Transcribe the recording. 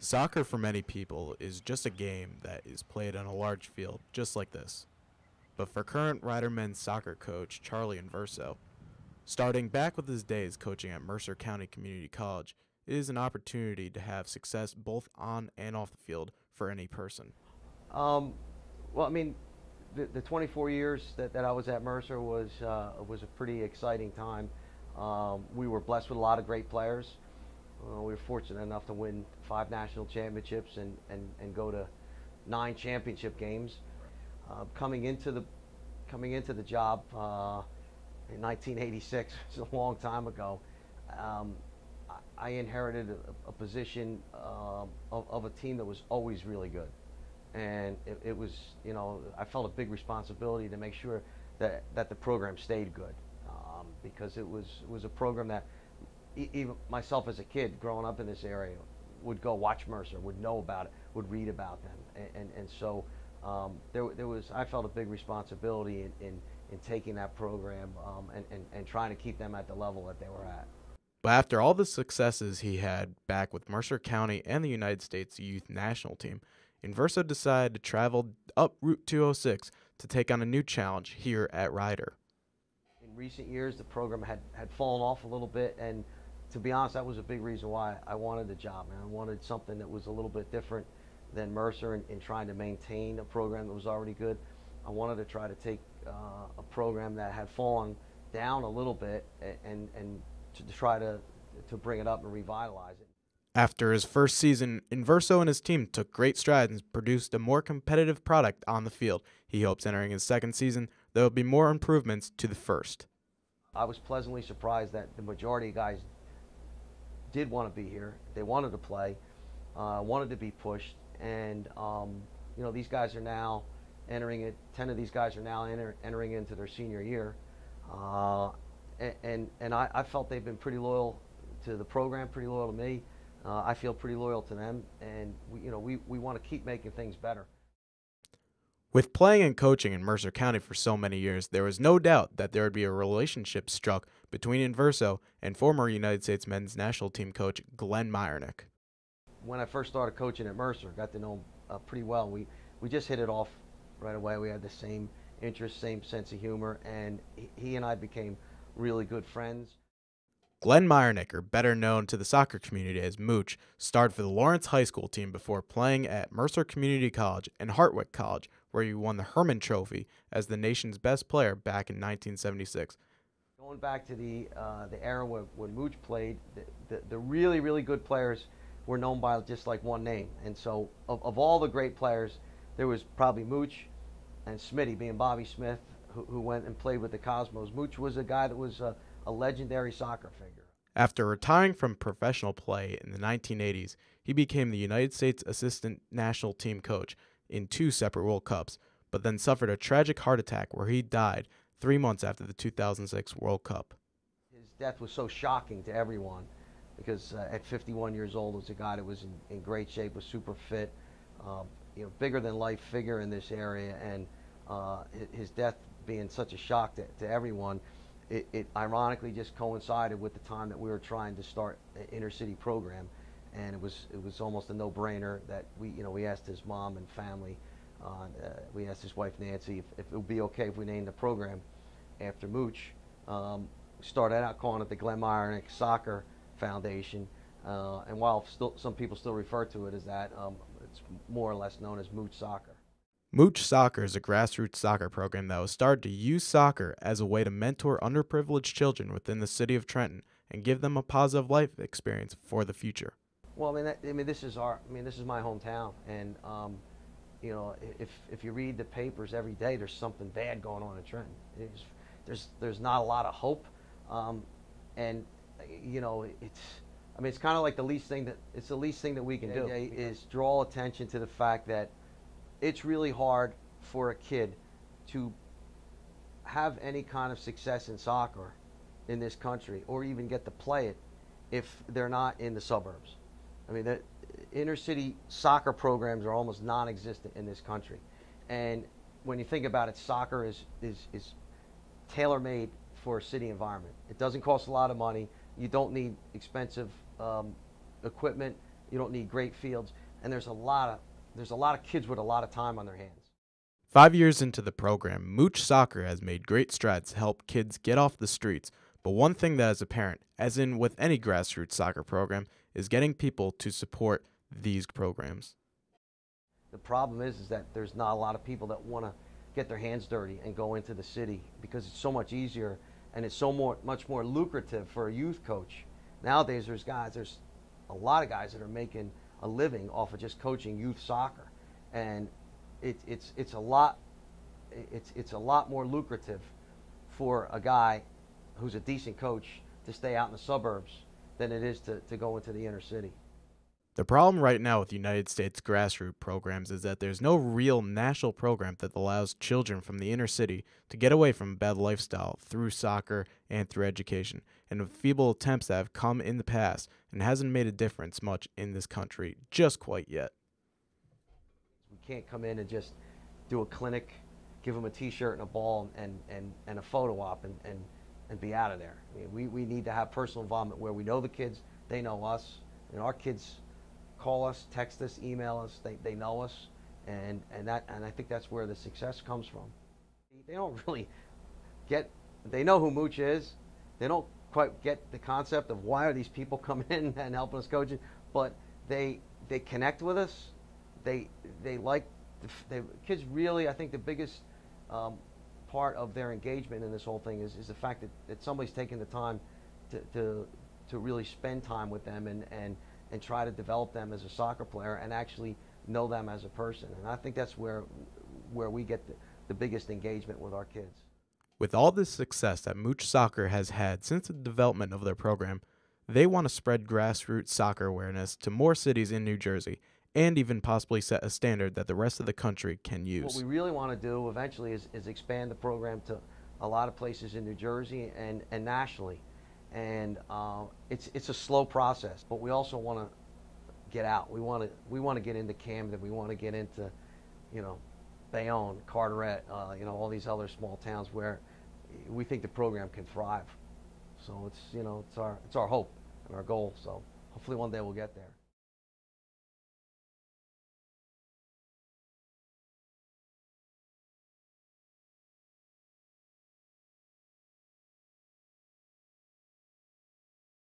Soccer for many people is just a game that is played on a large field, just like this. But for current Rider men's soccer coach Charlie Inverso, starting back with his days coaching at Mercer County Community College, it is an opportunity to have success both on and off the field for any person. Um, well, I mean, the 24 years that I was at Mercer was a pretty exciting time. We were blessed with a lot of great players. We were fortunate enough to win 5 national championships and go to 9 championship games. Coming into the job in 1986, it's a long time ago. Um, I inherited a position of a team that was always really good, and it was, I felt a big responsibility to make sure that the program stayed good, because it was a program that even myself as a kid growing up in this area would go watch Mercer, would know about it, would read about them, and so there was, I felt a big responsibility in taking that program and trying to keep them at the level that they were at. But after all the successes he had back with Mercer County and the United States youth national team, Inverso decided to travel up Route 206 to take on a new challenge here at Rider. In recent years, the program had fallen off a little bit, and to be honest, that was a big reason why I wanted the job. Man, I wanted something that was a little bit different than Mercer in trying to maintain a program that was already good. I wanted to try to take a program that had fallen down a little bit and to try to bring it up and revitalize it. After his first season, Inverso and his team took great strides and produced a more competitive product on the field. He hopes entering his second season, there will be more improvements to the first. I was pleasantly surprised that the majority of guys did want to be here. They wanted to play, wanted to be pushed, and these guys are now entering it. 10 of these guys are now entering into their senior year, and I felt they've been pretty loyal to the program, pretty loyal to me. I feel pretty loyal to them, and we want to keep making things better. With playing and coaching in Mercer County for so many years, there was no doubt that there would be a relationship struck between Inverso and former United States men's national team coach Glenn Meyernick. When I first started coaching at Mercer, got to know him pretty well. We just hit it off right away. We had the same interests, same sense of humor, and he and I became really good friends. Glenn Meyernick, or better known to the soccer community as Mooch, starred for the Lawrence High School team before playing at Mercer Community College and Hartwick College, where he won the Herman Trophy as the nation's best player back in 1976. Going back to the era when Mooch played, the really, really good players were known by just like one name. And so of all the great players, there was probably Mooch and Smitty, being Bobby Smith, who went and played with the Cosmos. Mooch was a guy that was a legendary soccer figure. After retiring from professional play in the 1980s, he became the United States assistant national team coach in 2 separate World Cups, but then suffered a tragic heart attack where he died 3 months after the 2006 World Cup. His death was so shocking to everyone because at 51 years old, was a guy that was in great shape, was super fit, bigger than life figure in this area, and his death being such a shock to everyone. It ironically just coincided with the time that we were trying to start an inner city program, and it was almost a no-brainer that we asked his mom and family, we asked his wife Nancy if it would be okay if we named the program after Mooch. Started out calling it the Glenn Meyernick Soccer Foundation, and while some people still refer to it as that, it's more or less known as Mooch Soccer. Mooch Soccer is a grassroots soccer program that was started to use soccer as a way to mentor underprivileged children within the city of Trenton and give them a positive life experience for the future. Well, this is my hometown, and if you read the papers every day, there's something bad going on in Trenton. There's not a lot of hope, and it's kind of like the least thing that we can do is draw attention to the fact that it's really hard for a kid to have any kind of success in soccer in this country, or even get to play it, if they're not in the suburbs. I mean, the inner city soccer programs are almost non-existent in this country, and when you think about it, soccer is tailor-made for a city environment. It doesn't cost a lot of money. You don't need expensive equipment. You don't need great fields, and there's a lot of kids with a lot of time on their hands. 5 years into the program, Mooch Soccer has made great strides to help kids get off the streets. But one thing that is apparent, as in with any grassroots soccer program, is getting people to support these programs. The problem is that there's not a lot of people that want to get their hands dirty and go into the city because it's so much easier and it's much more lucrative for a youth coach. Nowadays, there's a lot of guys that are making a living off of just coaching youth soccer, and it's a lot more lucrative for a guy who's a decent coach to stay out in the suburbs than it is to go into the inner city. The problem right now with United States grassroots programs is that there's no real national program that allows children from the inner city to get away from a bad lifestyle through soccer and through education. And with feeble attempts that have come in the past, and hasn't made a difference much in this country just quite yet. We can't come in and just do a clinic, give them a T-shirt and a ball and a photo op and be out of there. I mean, we need to have personal involvement where we know the kids, they know us, and our kids call us, text us, email us, they know us, and I think that's where the success comes from. They don't really they know who Mooch is. They don't quite get the concept of why are these people coming in and helping us coach it, but they connect with us. They like the kids really. I think the biggest part of their engagement in this whole thing is the fact that somebody's taking the time to really spend time with them and try to develop them as a soccer player and actually know them as a person. And I think that's where we get the biggest engagement with our kids. With all this success that Mooch Soccer has had since the development of their program, they want to spread grassroots soccer awareness to more cities in New Jersey and even possibly set a standard that the rest of the country can use. What we really want to do eventually is expand the program to a lot of places in New Jersey and nationally. And it's a slow process, but we also want to get out. We want to get into Camden. We want to get into, Bayonne, Carteret, all these other small towns where we think the program can thrive. So it's our hope and our goal. So hopefully one day we'll get there.